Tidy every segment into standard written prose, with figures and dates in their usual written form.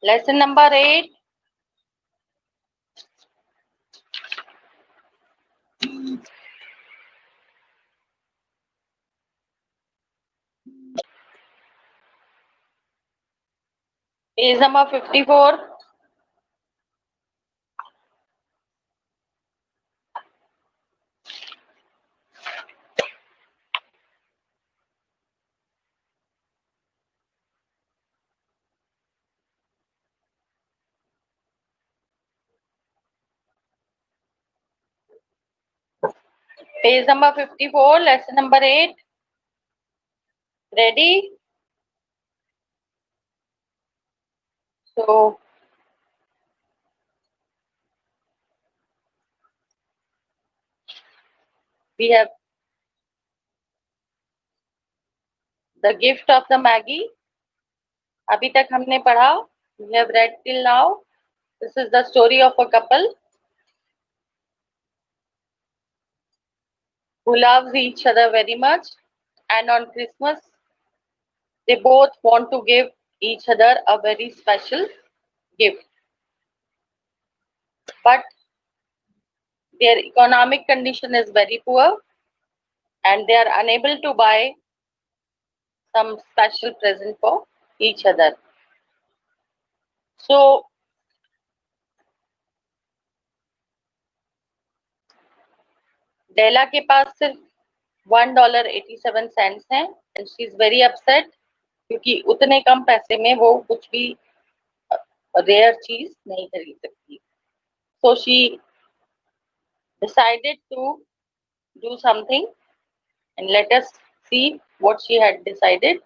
Lesson number 8. Page number 54. Page number 54, lesson number 8. Ready? So, we have the gift of the Maggie. अभी तक हमने पढ़ा. We have read till now. This is the story of a couple who loves each other very much, and on Christmas they both want to give each other a very special gift, but their economic condition is very poor and they are unable to buy some special present for each other. So डेला के पास सिर्फ $1.87 है and she is very upset क्योंकि उतने कम पैसे में वो कुछ भी रेयर चीज नहीं खरीद सकती. So she decided to do something and let us see what she had decided.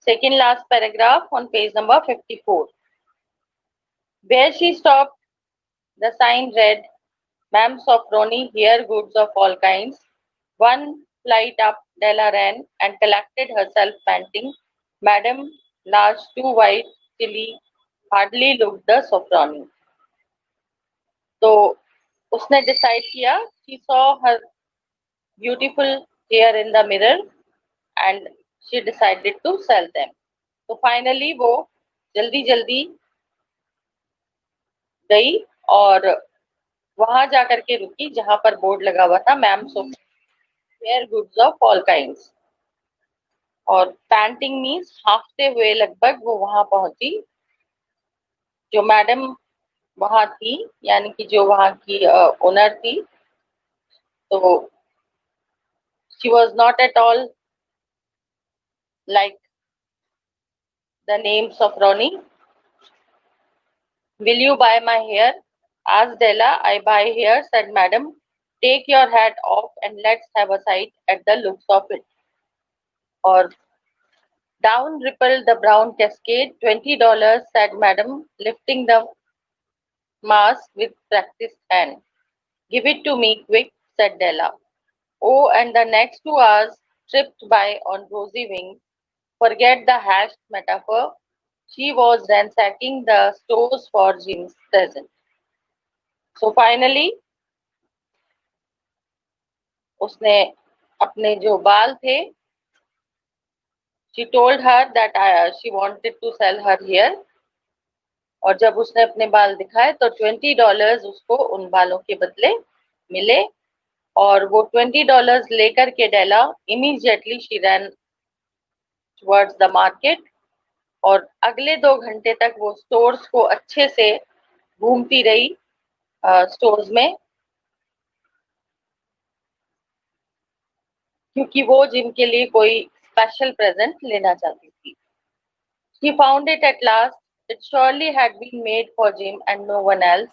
Second last paragraph on page number 54. Where she stopped, the sign read, Ma'am Sofroni, here goods of all kinds. One flight up, Della ran and collected herself, panting. Madam, large, too white, chilly, hardly looked the Sofroni. तो उसने decide किया. She saw her beautiful hair in the mirror and she decided to sell them. तो finally वो जल्दी जल्दी गई और वहां जाकर के रुकी जहां पर बोर्ड लगा हुआ था ma'am where goods of all kinds. और पैंटिंग मीन्स हाफते हुए लगभग वो वहां पहुंची. जो मैडम वहां थी यानी कि जो वहां की ओनर थी, तो she was not at all like the name Sofroni. Will you buy my hair? Asked Della. I buy hair, said Madam. Take your hat off and let's have a sight at the looks of it. Or down rippled the brown cascade. $20, said Madam, lifting the mask with practiced hand. Give it to me, quick, said Della. Oh, and the next 2 hours tripped by on rosy wings. Forget the hashed metaphor. She was ransacking the stores for Jim's present. So finally, उसने अपने जो बाल थे, she told her that she wanted to sell her hair. और जब उसने अपने बाल दिखाए तो $20 उसको उन बालों के बदले मिले. और वो $20 लेकर के Della immediately she ran towards the market. और अगले 2 घंटे तक वो स्टोर्स को अच्छे से घूमती रही स्टोर्स में, क्योंकि वो जिनके लिए कोई स्पेशल प्रेजेंट लेना चाहती थी. She found it at last. It surely had been made for Jim and no one else.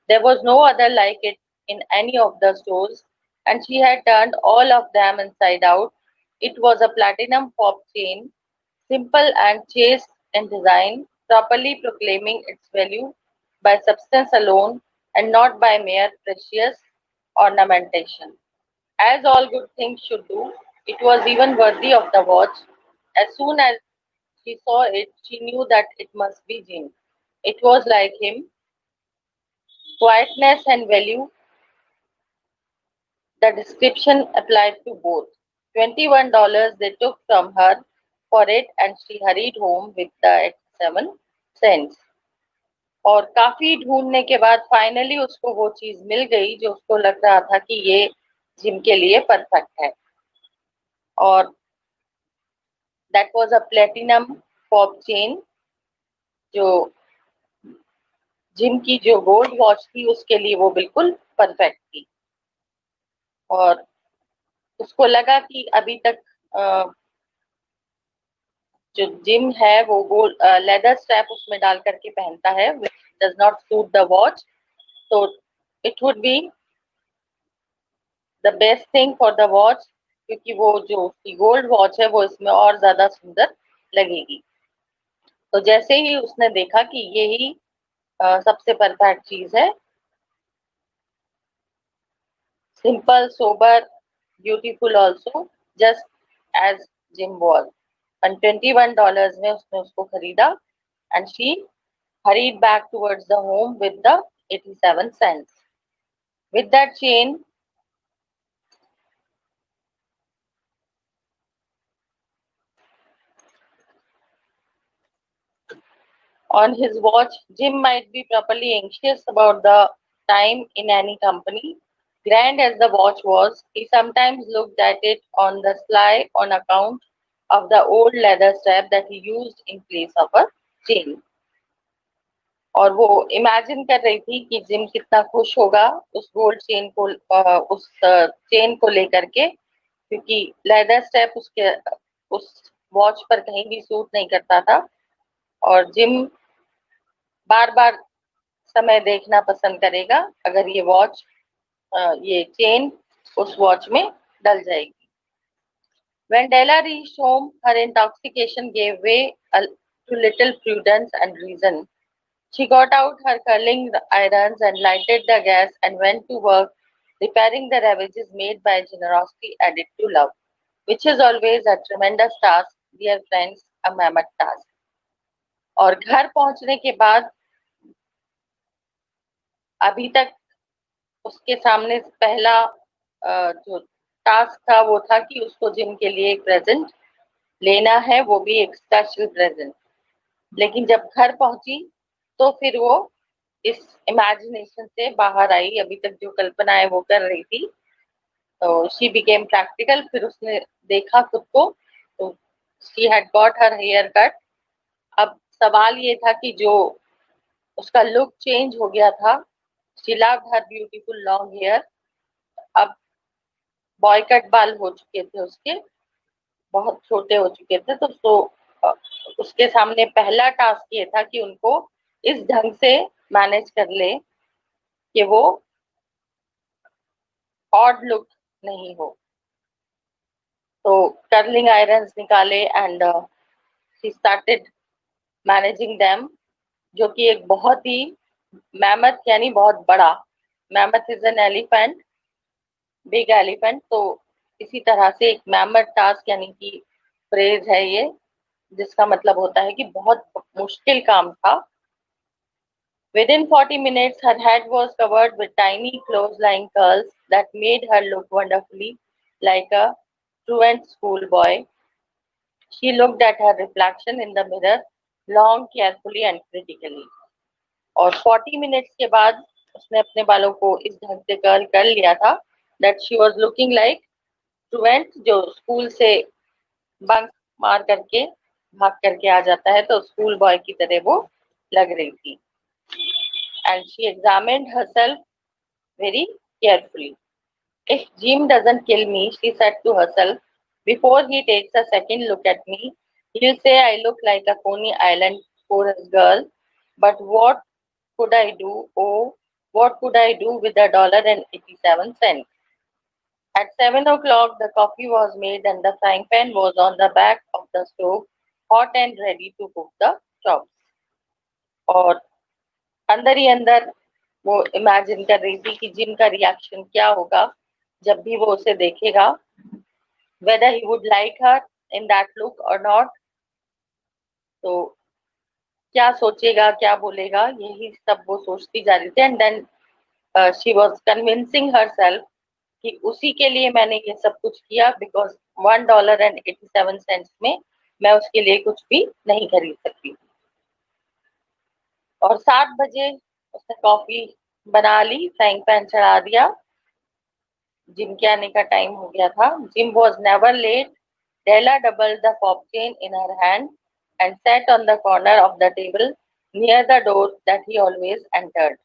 There was no other like it in any of the stores, and she had turned all of them inside out. It was a platinum pop chain, simple and chaste in design, properly proclaiming its value by substance alone and not by mere precious ornamentation. As all good things should do, it was even worthy of the watch. As soon as she saw it, she knew that it must be Jim. It was like him, quietness and value. The description applied to both. $21 they took from her for it, and she hurried home with the 7 cents. और काफी ढूंढने के बाद finally उसको वो चीज मिल गई जो उसको लग रहा था कि ये जिम के लिए परफेक्ट है। और that was a platinum pop chain, जो जिम की जो गोल्ड वॉच थी उसके लिए वो बिल्कुल परफेक्ट थी। और उसको लगा कि अभी तक जो जिम है वो गोल्ड लेदर स्ट्रैप उसमें डाल करके पहनता है, which does not suit the watch. तो it would be the best thing for the watch, क्योंकि वो जो उसकी गोल्ड वॉच है वो इसमें और ज्यादा सुंदर लगेगी। तो जैसे ही उसने देखा कि यही सबसे परफेक्ट चीज है, simple sober beautiful also, just as Jim wall, and $21 में उसने उसको खरीदा। And she hurried back towards the home with the 87 cents. With that chain on his watch, Jim might be properly anxious about the time in any company. Grand as the watch was, he sometimes looked at it on the sly on account of the old leather strap that he used in place of a chain. और वो imagine कर रही थी कि gym कितना खुश होगा उस गोल्ड चेन को, उस चेन को लेकर के, क्योंकि लेदर स्टेप उसके उस वॉच पर कहीं भी सूट नहीं करता था। और जिम बार बार समय देखना पसंद करेगा अगर ये वॉच, ये चेन उस वॉच में डल जाएगी। When Della reached home, her intoxication gave way to little prudence and reason. She got out her curling irons and lighted the gas and went to work repairing the ravages made by generosity added to love, which is always a tremendous task, dear friends, a mammoth task. और घर पहुंचने के बाद अभी तक उसके सामने पहला जो टास्क था वो था कि उसको जिम के लिए एक प्रेजेंट लेना है, वो भी एक स्पेशल प्रेजेंट। लेकिन जब घर पहुंची तो फिर वो इस इमेजिनेशन से बाहर आई, अभी तक जो कल्पनाएं वो कर रही थी। तो शी बिकेम प्रैक्टिकल, फिर उसने देखा खुद को, तो she had got her hair cut. अब सवाल ये था कि जो उसका लुक चेंज हो गया था, she loved her beautiful long hair. अब बॉय कट बाल हो चुके थे उसके, बहुत छोटे हो चुके थे। तो उसके सामने पहला टास्क ये था कि उनको इस ढंग से मैनेज कर ले कि वो ऑड लुक नहीं हो। तो कर्लिंग आयरन्स निकाले and she started managing them, जो कि एक बहुत ही मैमथ यानी बहुत बड़ा, mammoth is an elephant, big elephant. तो इसी तरह से एक मैमथ टास्क यानी कि फ्रेज है ये, जिसका मतलब होता है कि बहुत मुश्किल काम था। Within 40 minutes, her head was covered with tiny close-lying curls that made her look wonderfully like a truant schoolboy. She looked at her reflection in the mirror long, carefully and critically. और 40 minutes के बाद उसने अपने बालों को इस ढंग से कर्ल कर लिया था that she was looking like truant, जो स्कूल से बंक मार करके भाग करके आ जाता है, तो स्कूल बॉय की तरह वो लग रही थी। And she examined herself very carefully. If Jim doesn't kill me, she said to herself, before he takes a second look at me, he'll say I look like a Coney Island chorus girl. But what could I do? Oh, what could I do with $1.87? At 7 o'clock, the coffee was made and the frying pan was on the back of the stove, hot and ready to cook the chops. और अंदर ही अंदर वो imagine कर रही थी कि gym का reaction क्या होगा जब भी वो उसे देखेगा, whether he would like her in that look or not। तो क्या सोचेगा, क्या बोलेगा, यही सब वो सोचती जा रही थी। And then she was convincing herself कि उसी के लिए मैंने ये सब कुछ किया, बिकॉज $1.87 में मैं उसके लिए कुछ भी नहीं खरीद सकती। और 7 बजे उसने कॉफी बना ली, फ्राइंग पैन चढ़ा दिया। जिम के आने का टाइम हो गया था। Jim was never late. Della doubled the fob chain in her hand and sat on the corner of the table near the door that he always entered.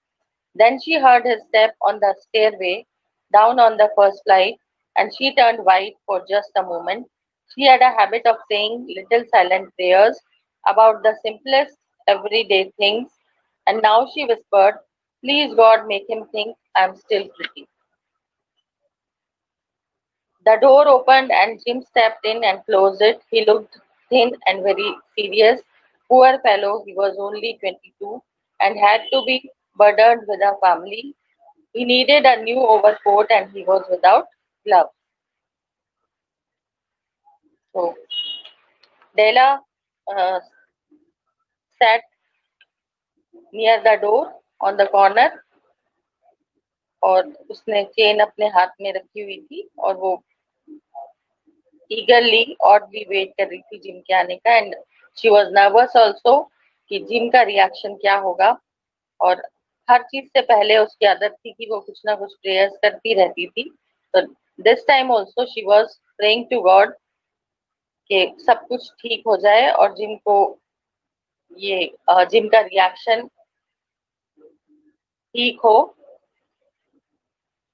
Then she heard his step on the stairway down on the first flight, and she turned white for just a moment. She had a habit of saying little silent prayers about the simplest everyday things, and now she whispered, "Please God, make him think I'm still pretty." The door opened and Jim stepped in and closed it. He looked thin and very serious. Poor fellow, he was only 22 and had to be burdened with a family. He needed a new overcoat and he was without gloves. So Della uh, sat near the door on the corner और उसने chain अपने हाथ में रखी हुई थी और वो eagerly oddly वेट कर रही थी जिम के आने का and she was nervous also कि जिम का रिएक्शन क्या होगा। और हर चीज से पहले उसकी आदत थी कि वो कुछ ना कुछ प्रेयर्स करती रहती थी। तो this time also she was praying to God कि सब कुछ ठीक हो जाए और जिम को ये जिम का रिएक्शन ठीक हो,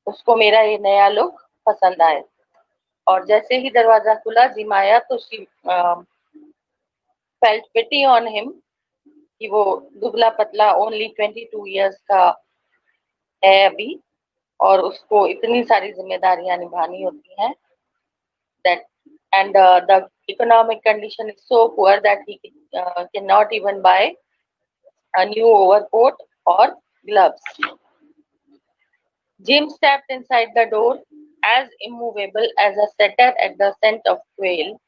उसको मेरा ये नया लुक पसंद आए। और जैसे ही दरवाजा खुला जिम आया तो she felt pity on him कि वो दुबला पतला ओनली 22 इयर्स का है अभी और उसको इतनी सारी जिम्मेदारियां निभानी होती हैं। That and the economic condition is so poor that he can not even bye a new overcoat or gloves. Jim stepped inside the door, as immovable as a setter at the scent of quail.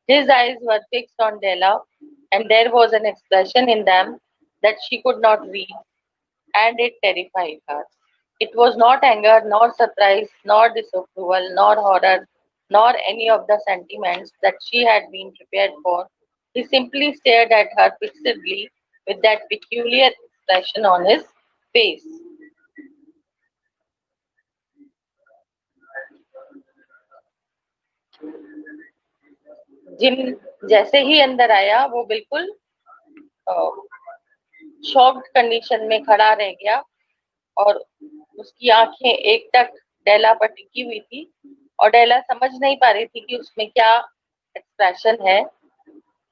His eyes were fixed on Della, and there was an expression in them that she could not read, and it terrified her. It was not anger, nor surprise, nor disapproval, nor horror, nor any of the sentiments that she had been prepared for. He simply stared at her fixedly with that peculiar expression on his face. Gym जैसे ही अंदर आया वो बिल्कुल shocked condition में खड़ा रह गया और उसकी आंखें एकटक डेला पर टिकी हुई थी और डेला समझ नहीं पा रही थी कि उसमें क्या एक्सप्रेशन है,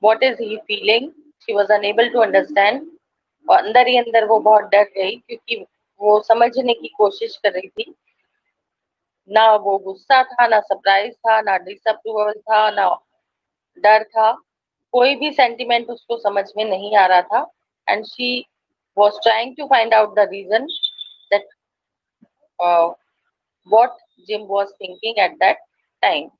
what is he feeling. She was unable to understand और अंदर ही अंदर वो बहुत डर गई क्योंकि वो समझने की कोशिश कर रही थी। ना वो गुस्सा था, ना सरप्राइज था, ना डिसअप्रूवल था, ना डर था। कोई भी सेंटिमेंट उसको समझ में नहीं आ रहा था and she was trying to find out the reason that uh, what Jim was thinking at that time.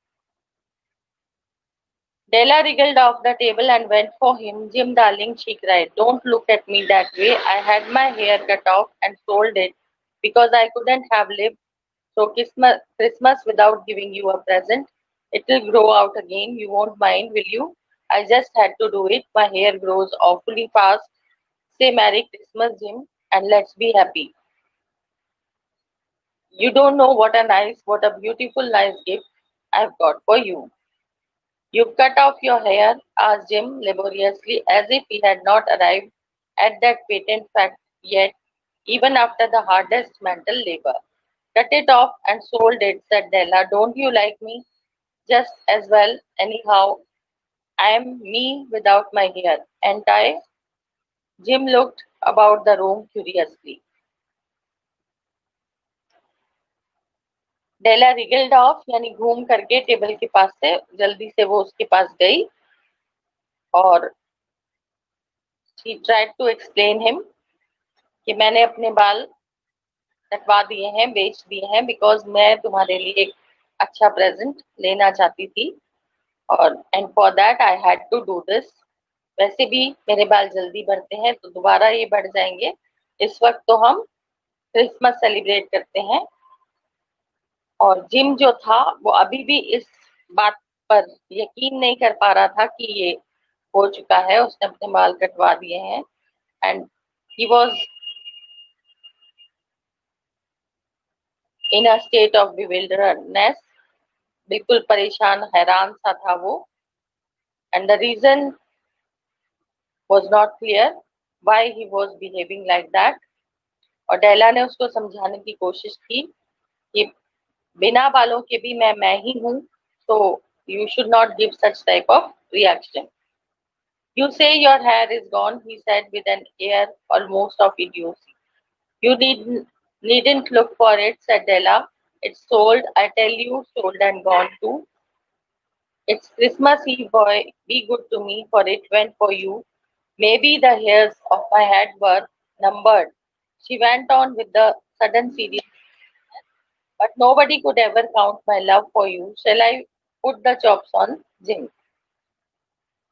Della wriggled off the table and went for him. "Jim, darling," she cried, "don't look at me that way. I had my hair cut off and sold it because I couldn't have lived through Christmas without giving you a present. It'll grow out again. You won't mind, will you? I just had to do it. My hair grows awfully fast. Say Merry Christmas, Jim, and let's be happy." "You don't know what a beautiful, nice gift I've got for you." "You've cut off your hair?" asked Jim laboriously, as if he had not arrived at that patent fact yet, even after the hardest mental labor. "Cut it off and sold it," said Della. "Don't you like me just as well, anyhow? I'm me without my hair, ain't I?" Jim looked about the room curiously. Della wriggled off यानी घूम करके table के पास से जल्दी से वो उसके पास गई और she tried to explain him कि मैंने अपने बाल कटवा दिए हैं, बेच दिए हैं, बिकॉज मैं तुम्हारे लिए एक अच्छा प्रेजेंट लेना चाहती थी और and for that I had to do this. वैसे भी मेरे बाल जल्दी बढ़ते हैं तो दोबारा ये बढ़ जाएंगे। इस वक्त तो हम क्रिसमस सेलिब्रेट करते हैं। और जिम जो था वो अभी भी इस बात पर यकीन नहीं कर पा रहा था कि ये हो चुका है, उसने अपने बाल कटवा दिए हैं। And He was in a state of bewilderness. बिल्कुल परेशान हैरान सा था वो. And the reason was not clear why he was behaving like that. और डेला ने उसको समझाने की कोशिश की कि बिना बालों के भी मैं ही हूँ, so you should not give such type of reaction. You say your hair is gone, he said with an air almost of idiocy. You needn't look for it, said Della. It's sold, I tell you, sold and gone too. It's Christmas Eve, boy. Be good to me, for it went for you. Maybe the hairs of my head were numbered. She went on with the sudden seriousness. But nobody could ever count my love for you. Shall I put the chops on Jim?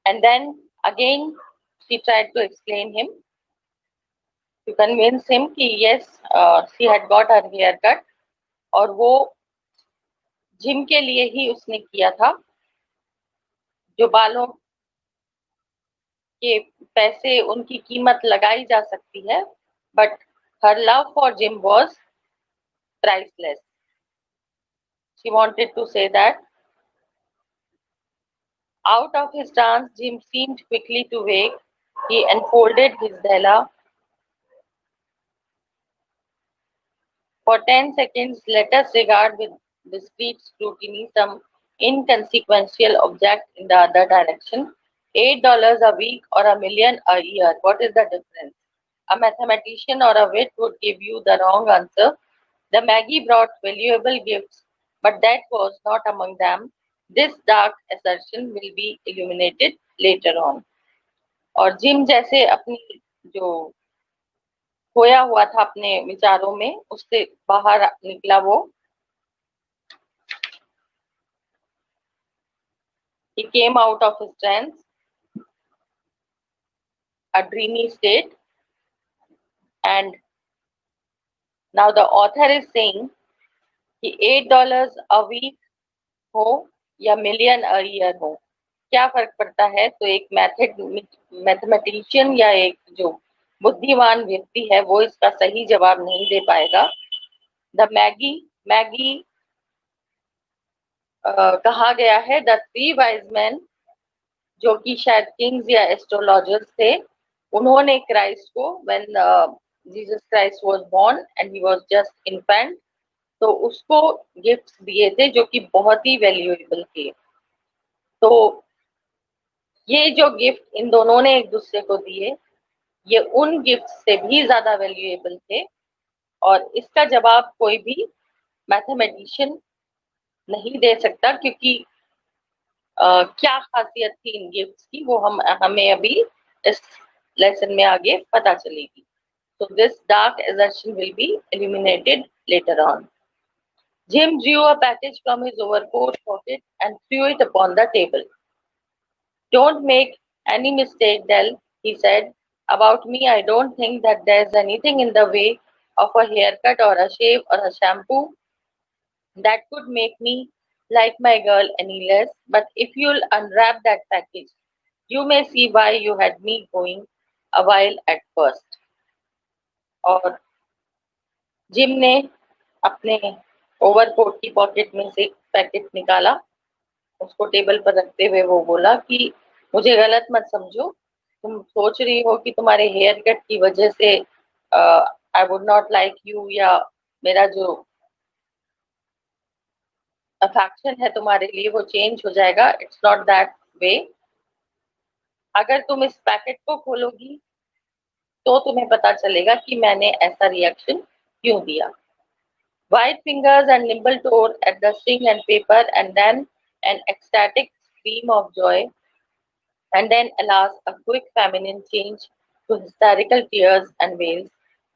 And then again, she tried to explain him, to convince him कि yes, she had got her haircut और वो gym के लिए ही उसने किया था. जो बालों के पैसे उनकी कीमत लगाई जा सकती है, but her love for Jim was priceless. She wanted to say that. Out of his trance, Jim seemed quickly to wake. He unfolded his Della. For 10 seconds, let us regard with discreet scrutiny some inconsequential object in the other direction. $8 a week or a million a year. What is the difference? A mathematician or a wit would give you the wrong answer. The Maggie brought valuable gifts, but that was not among them. This dark assertion will be illuminated later on. और gym जैसे अपनी जो खोया हुआ था अपने विचारों में, उससे बाहर निकला वो. He came out of his trance, a dreamy state, and now the author is saying कि $8 a week हो या million a year हो, क्या फर्क पड़ता है. तो एक मैथमेटिशियन या एक जो बुद्धिमान व्यक्ति है वो इसका सही जवाब नहीं दे पाएगा. द मैगी कहा गया है द थ्री वाइज मैन, जो कि शायद किंग्स या एस्ट्रोलॉजर्स थे. उन्होंने क्राइस्ट को when Jesus Christ was born and he was just infant, तो उसको गिफ्ट्स दिए थे जो कि बहुत ही वैल्यूएबल थे. तो ये जो गिफ्ट इन दोनों ने एक दूसरे को दिए, ये उन गिफ्ट से भी ज्यादा वैल्यूएबल थे. और इसका जवाब कोई भी मैथमेटिशियन नहीं दे सकता, क्योंकि क्या खासियत थी इन गिफ्ट्स की वो हमें अभी इस लेसन में आगे पता चलेगी. So this dark assertion will be eliminated later on. Jim drew a package from his overcoat pocket and threw it upon the table. Don't make any mistake, Dell, he said. About me, I don't think that there's anything in the way of a haircut or a shave or a shampoo that could make me like my girl any less. But if you'll unwrap that package, you may see why you had me going a while at first. और gym ने अपने overcoat की pocket में से packet निकाला, उसको table पर रखते हुए वो बोला कि मुझे गलत मत समझो, तुम सोच रही हो कि तुम्हारे हेयर कट की वजह से I would not like you, या मेरा जो अफेक्शन है तुम्हारे लिए वो चेंज हो जाएगा. It's not that way. अगर तुम इस पैकेट को खोलोगी तो तुम्हें पता चलेगा कि मैंने ऐसा रिएक्शन क्यों दिया. White fingers and nimble toe at the string and paper, and then an ecstatic scream of joy, and then, alas, a quick feminine change to hysterical tears and wails,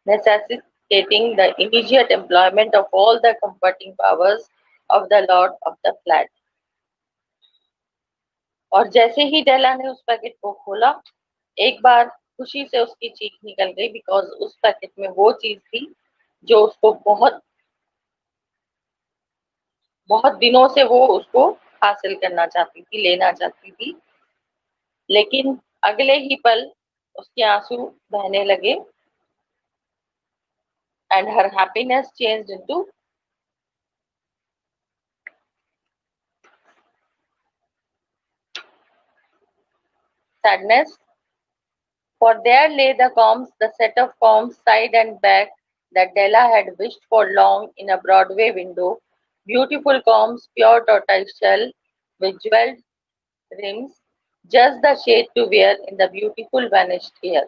necessitating the immediate employment of all the comforting powers of the lord of the flat. और जैसे ही डेला ने उस packet को खोला, एक बार खुशी से उसकी चीख निकल गई, बिकॉज उस पैकेट में वो चीज थी जो उसको बहुत बहुत दिनों से वो उसको हासिल करना चाहती थी, लेना चाहती थी. लेकिन अगले ही पल उसके आंसू बहने लगे. and her happiness changed into sadness. For there lay the combs, the set of combs side and back that Della had wished for long in a Broadway window. Beautiful combs, pure tortoiseshell, with jeweled rims, just the shade to wear in the beautiful vanished hair.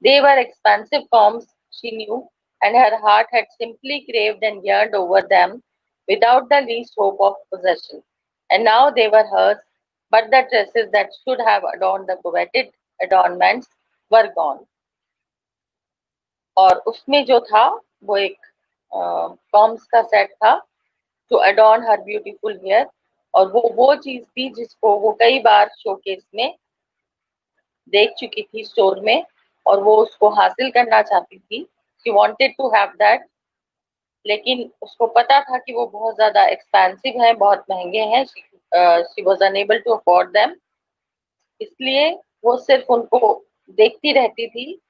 They were expensive combs, she knew, and her heart had simply craved and yearned over them without the least hope of possession. And now they were hers, but the dresses that should have adorned the coveted adornments were gone. और उसमें जो था वो एक corms का set था to adorn her beautiful hair और वो चीज थी जिसको वो कई बार शोकेस में देख चुकी थी स्टोर में और वो उसको हासिल करना चाहती थी she wanted to have that लेकिन उसको पता था कि वो बहुत ज्यादा एक्सपेंसिव है बहुत महंगे हैं she was unable to afford them इसलिए वो सिर्फ उनको देखती रहती थी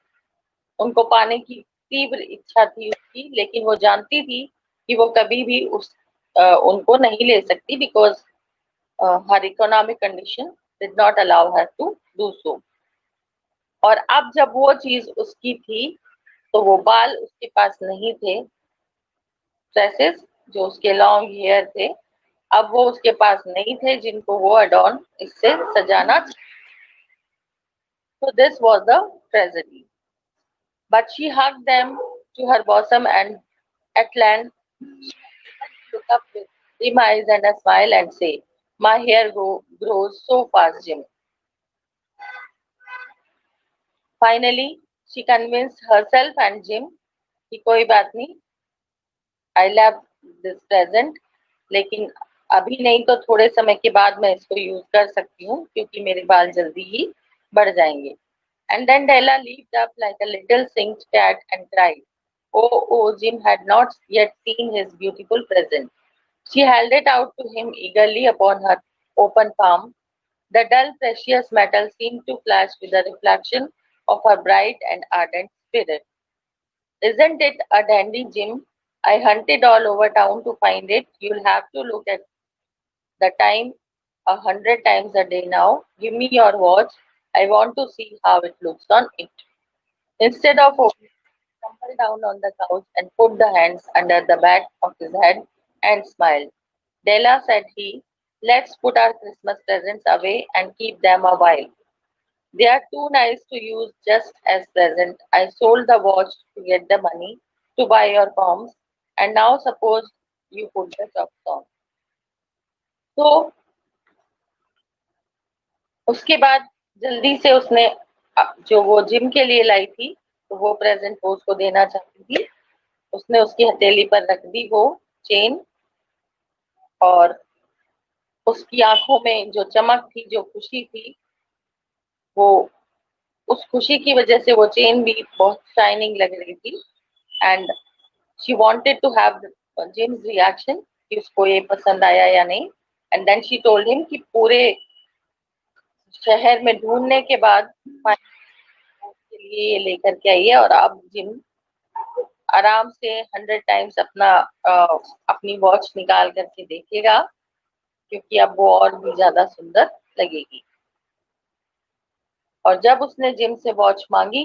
उनको पाने की तीव्र इच्छा थी उसकी लेकिन वो जानती थी कि वो कभी भी उनको नहीं ले सकती because her economic condition did not allow her to do so और अब जब वो चीज उसकी थी तो वो बाल उसके पास नहीं थे ड्रेसेस जो उसके लॉन्ग हेयर थे अब वो उसके पास नहीं थे जिनको वो अडॉर्न इससे सजाना so this was the tragedy but she hugged them to her bosom and at length look up with dim eyes and a smile and say, my hair grows so fast, Jim. Finally, she convinced herself and Jim कि कोई बात नहीं, I love this present, लेकिन अभी नहीं तो थोड़े समय के बाद मैं इसको यूज कर सकती हूँ क्योंकि मेरे बाल जल्दी ही बढ़ जाएंगे. And then Della leaped up like a little singed cat and cried. Oh, oh, Jim had not yet seen his beautiful present. She held it out to him eagerly upon her open palm. The dull, precious metal seemed to flash with the reflection of her bright and ardent spirit. Isn't it a dandy, Jim? I hunted all over town to find it. You'll have to look at the time 100 times a day now. Give me your watch. I want to see how it looks on it. Instead of opening, he tumbled down on the couch and put the hands under the back of his head and smiled. Della, said he, let's put our Christmas presents away and keep them a while. They are too nice to use just as present. I sold the watch to get the money to buy your combs, and now suppose you put the socks on. तो उसके बाद जल्दी से उसने जो वो gym के लिए लाई थी तो वो प्रेजेंट वो उसको देना चाहती थी उसने उसकी हथेली पर रख दी वो चेन और उसकी आंखों में जो चमक थी जो खुशी थी वो उस खुशी की वजह से वो चेन भी बहुत शाइनिंग लग रही थी and she wanted to have Jim's reaction कि उसको ये पसंद आया या नहीं and then she told him कि पूरे शहर में ढूंढने के बाद के लिए ये लेकर के आइए और अब जिम आराम से 100 टाइम्स अपनी वॉच निकाल करके देखेगा क्योंकि अब वो और भी ज्यादा सुंदर लगेगी और जब उसने जिम से वॉच मांगी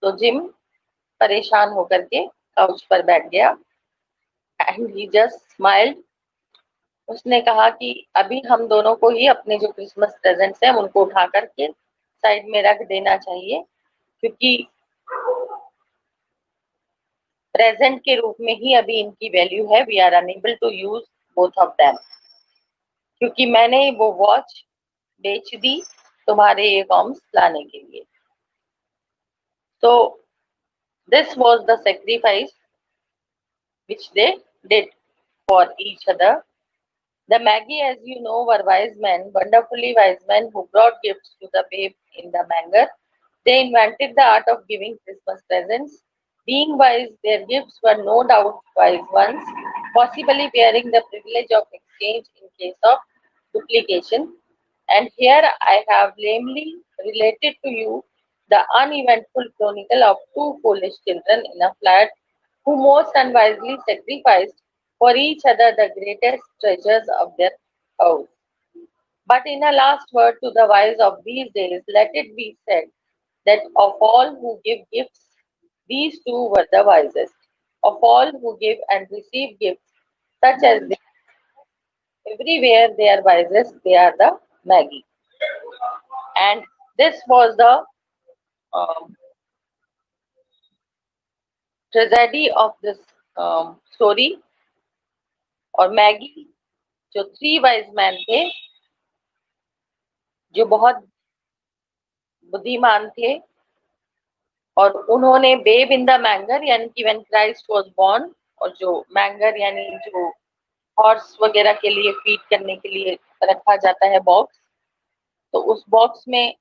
तो जिम परेशान होकर के काउच पर बैठ गया एंड ही जस्ट स्माइल्ड उसने कहा कि अभी हम दोनों को ही अपने जो क्रिसमस प्रेजेंट्स हैं उनको उठा करके साइड में रख देना चाहिए क्योंकि प्रेजेंट के रूप में ही अभी इनकी वैल्यू है we are unable to use both of them क्योंकि मैंने वो वॉच बेच दी तुम्हारे ये कॉम्स लाने के लिए तो this was the sacrifice which they did for each other. The Magi, as you know, were wise men, wonderfully wise men who brought gifts to the babe in the manger. They invented the art of giving Christmas presents. Being wise, their gifts were no doubt wise ones, possibly bearing the privilege of exchange in case of duplication. And here I have lamely related to you the uneventful chronicle of two foolish children in a flat who most unwisely sacrificed for each other the greatest treasures of their house. But in a last word to the wise of these days, let it be said that of all who give gifts, these two were the wisest. Of all who give and receive gifts, such as they, everywhere they are wisest, they are the Maggie. And this was the um, tragedy of this story. और Maggi जो three wise man थे, जो बहुत बुद्धिमान थे, और उन्होंने babe in the मैंगर यानी कि व्हेन क्राइस्ट वाज बोर्न, और जो मैंगर यानी जो हॉर्स वगैरह के लिए फीड करने के लिए रखा जाता है बॉक्स, तो उस बॉक्स में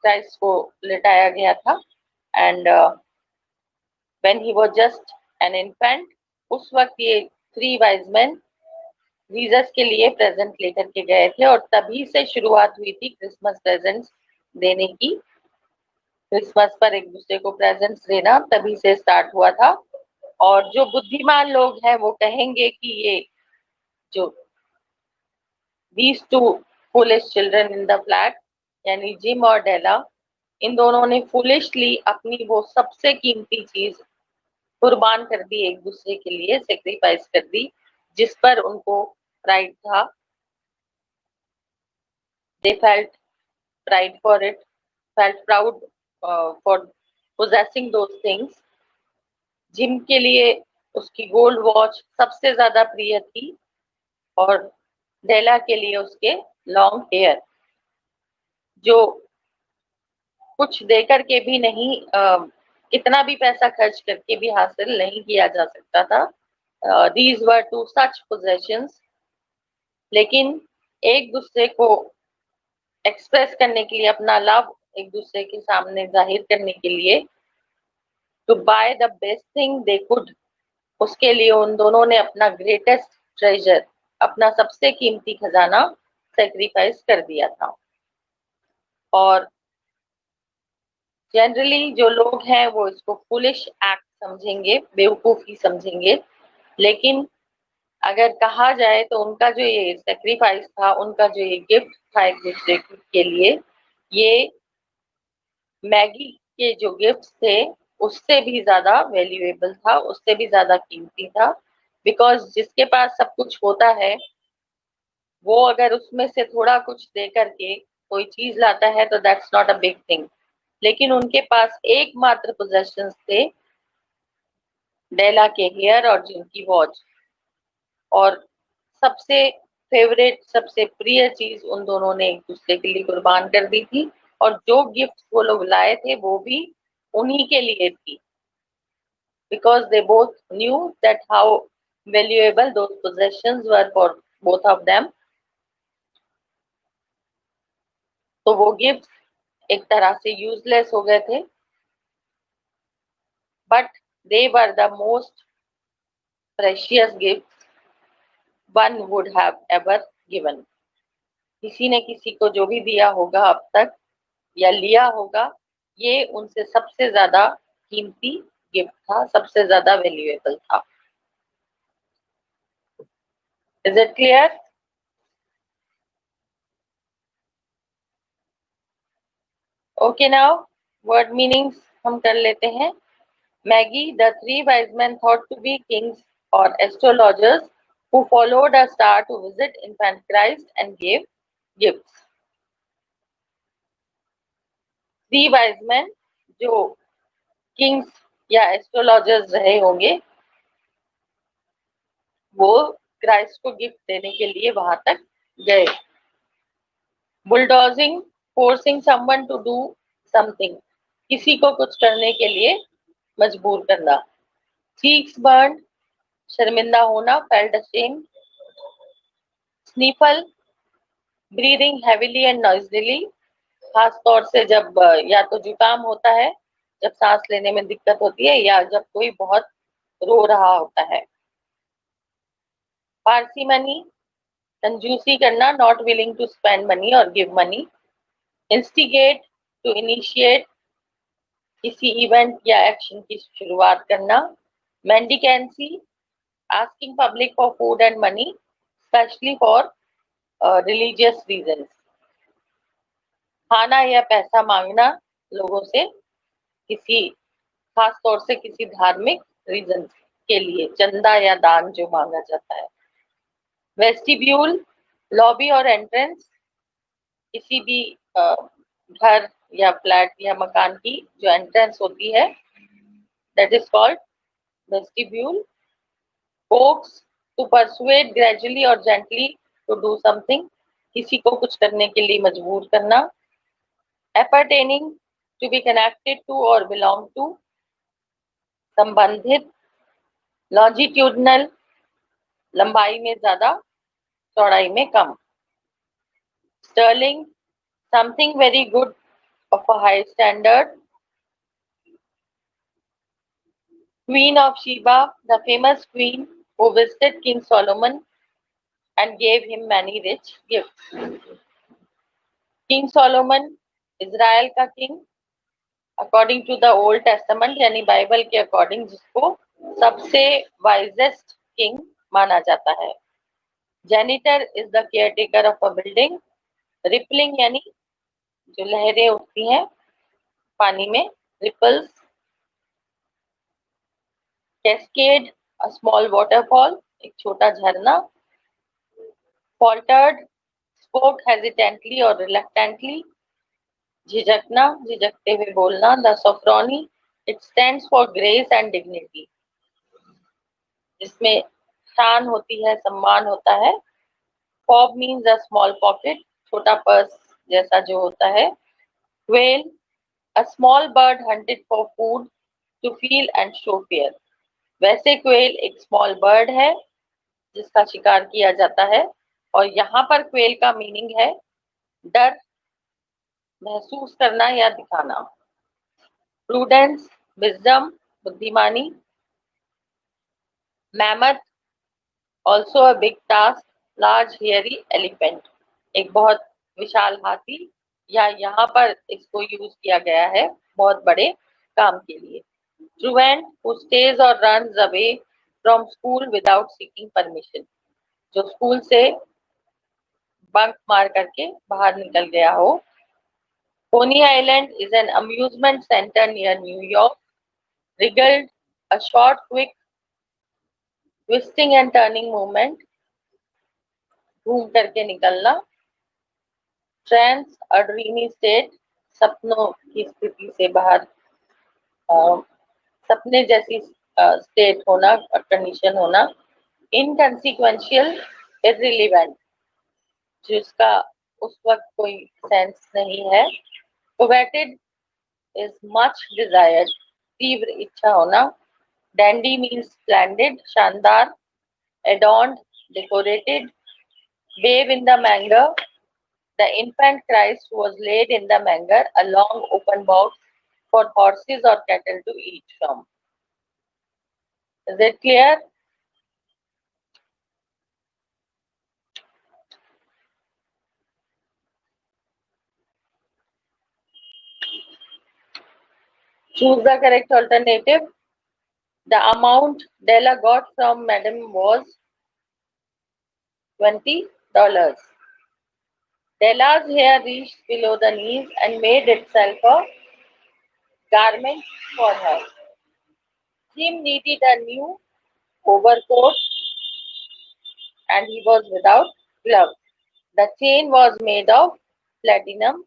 क्राइस्ट को लिटाया गया था. And when he was just an infant, उस वक्त ये थ्री वाइज मैन जीसस के लिए प्रेजेंट लेकर के गए थे, और तभी से शुरुआत हुई थी क्रिसमस प्रेजेंट्स देने की. क्रिसमस पर एक दूसरे को प्रेजेंट्स देना तभी से स्टार्ट हुआ था. और जो बुद्धिमान लोग हैं वो कहेंगे कि ये जो these two foolish children in the flat यानी जिम और डेला, इन दोनों ने फुलिशली अपनी वो सबसे कीमती चीज कुर्बान कर दी, एक दूसरे के लिए सेक्रीफाइस कर दी, जिस पर उनको प्राइड था. They felt pride for it, felt proud for possessing those things. Gym के लिए उसकी गोल्ड वॉच सबसे ज्यादा प्रिय थी, और डेला के लिए उसके लॉन्ग हेयर, जो कुछ देकर के भी नहीं, कितना भी पैसा खर्च करके भी हासिल नहीं किया जा सकता था. These were two such possessions. लेकिन एक दूसरे को एक्सप्रेस करने के लिए, अपना लव एक दूसरे के सामने जाहिर करने के लिए, to buy the best thing they could, उसके लिए उन दोनों ने अपना ग्रेटेस्ट ट्रेजर, अपना सबसे कीमती खजाना सेक्रीफाइस कर दिया था. और जनरली जो लोग हैं वो इसको फुलिश एक्ट समझेंगे, बेवकूफी समझेंगे. लेकिन अगर कहा जाए तो उनका जो ये सेक्रीफाइस था, उनका जो ये गिफ्ट था एक दूसरे के लिए, ये मैगी के जो गिफ्ट्स थे उससे भी ज्यादा वैल्यूएबल था, उससे भी ज्यादा कीमती था. बिकॉज जिसके पास सब कुछ होता है, वो अगर उसमें से थोड़ा कुछ दे करके कोई चीज लाता है तो that's not a big thing. लेकिन उनके पास एकमात्र पोजेशंस थे डेला के हेयर और जिनकी वॉच, और सबसे फेवरेट, सबसे प्रिय चीज उन दोनों ने एक दूसरे के लिए कुर्बान कर दी थी. और जो गिफ्ट वो लोग लाए थे वो भी उन्हीं के लिए थी, because they both knew that how valuable those possessions were for both of them. तो वो गिफ्ट एक तरह से यूजलेस हो गए थे, but they were the most precious gift one would have ever given. किसी ने किसी को जो भी दिया होगा अब तक या लिया होगा, ये उनसे सबसे ज्यादा कीमती गिफ्ट था, सबसे ज्यादा वैल्यूएबल था. Is it clear? Okay, now word meanings हम कर लेते हैं. Magi, the three wise man thought to be kings और astrologers who followed a star to visit infant Christ and gave gifts. Three wise man जो Kings या astrologers रहे होंगे, वो क्राइस्ट को गिफ्ट देने के लिए वहां तक गए. Bulldozing, forcing someone to do something, किसी को कुछ करने के लिए मजबूर करना. चीक्स बर्न, शर्मिंदा होना, felt ashamed. Sniffle, breathing heavily and noisily, खास तौर से जब या तो जुकाम होता है, जब सांस लेने में दिक्कत होती है, या जब कोई बहुत रो रहा होता है. पार्सिमनी, कंजूसी करना, not willing to spend money और give money. Instigate, to initiate, किसी इवेंट या एक्शन की शुरुआत करना. mendicancy, asking public for food and money, especially for religious reasons. खाना या पैसा मांगना लोगों से किसी खास तौर से किसी धार्मिक रीजन के लिए, चंदा या दान जो मांगा जाता है. वेस्टिब्यूल, लॉबी और एंट्रेंस, किसी भी घर या फ्लैट या मकान की जो एंट्रेंस होती है, that is called vestibule. Coax, to persuade gradually और जेंटली टू डू समथिंग, किसी को कुछ करने के लिए मजबूर करना. Appertaining, to be connected to और बिलोंग टू, संबंधित. लॉन्जिट्यूडनल, लंबाई में ज्यादा, चौड़ाई में कम. Sterling, something very good of a high standard. Queen of Sheba, the famous queen who visited King Solomon and gave him many rich gifts. King Solomon, Israel का king, according to the Old Testament यानी Bible के according जिसको सबसे wisest king माना जाता है. Janitor is the caretaker of a building. Rippling यानी जो लहरें उठती हैं पानी में, ripples. Cascade, a small waterfall, एक छोटा झरना. Faltered, spoke hesitantly or reluctantly, झिझकना, झिझकते हुए बोलना. The sophronie, it stands for grace and dignity, जिसमें शान होती है, सम्मान होता है. Fob means a small pocket, छोटा पर्स जैसा जो होता है. Quail, a small bird hunted for food, to feel and show fear. वैसे क्वेल एक स्मॉल बर्ड है जिसका शिकार किया जाता है, और यहाँ पर क्वेल का मीनिंग है डर महसूस करना या दिखाना. प्रूडेंस, विजडम, बुद्धिमानी. Mammoth, also a big task, large hairy elephant, एक बहुत विशाल हाथी, या यहाँ पर इसको यूज किया गया है बहुत बड़े काम के लिए. ट्रूवेंट, हु स्टेज और runs away from school without seeking permission, जो स्कूल से बंक मार करके बाहर निकल गया हो. Coney Island is an amusement center near New York. Wriggled, a short, quick, twisting and turning movement, घूम करके निकलना. Trance, a dreamy state, सपनों की स्थिति से बाहर, सपने जैसी स्टेट होना, कंडीशन होना. Inconsequential, irrelevant, जिसका उस वक्त कोई सेंस नहीं है. Coveted is much desired, तीव्र इच्छा होना. Dandy means splendid, शानदार. Adorned, decorated. Babe in the manger, the infant Christ was laid in the manger, a long open box for horses or cattle to eat from. Is it clear? Choose the correct alternative. The amount Della got from Madam was $20. Della's hair reached below the knees and made itself a garment for her. Jim needed a new overcoat and he was without gloves. The chain was made of platinum.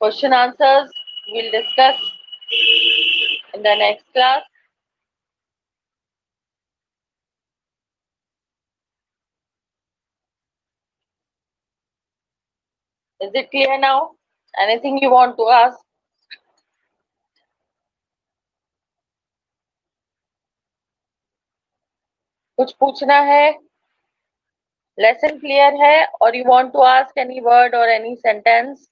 Question answers we'll discuss in the next class. Is it clear now? Anything you want to ask? कुछ पूछना है? Lesson clear है? Or you want to ask any word or any sentence?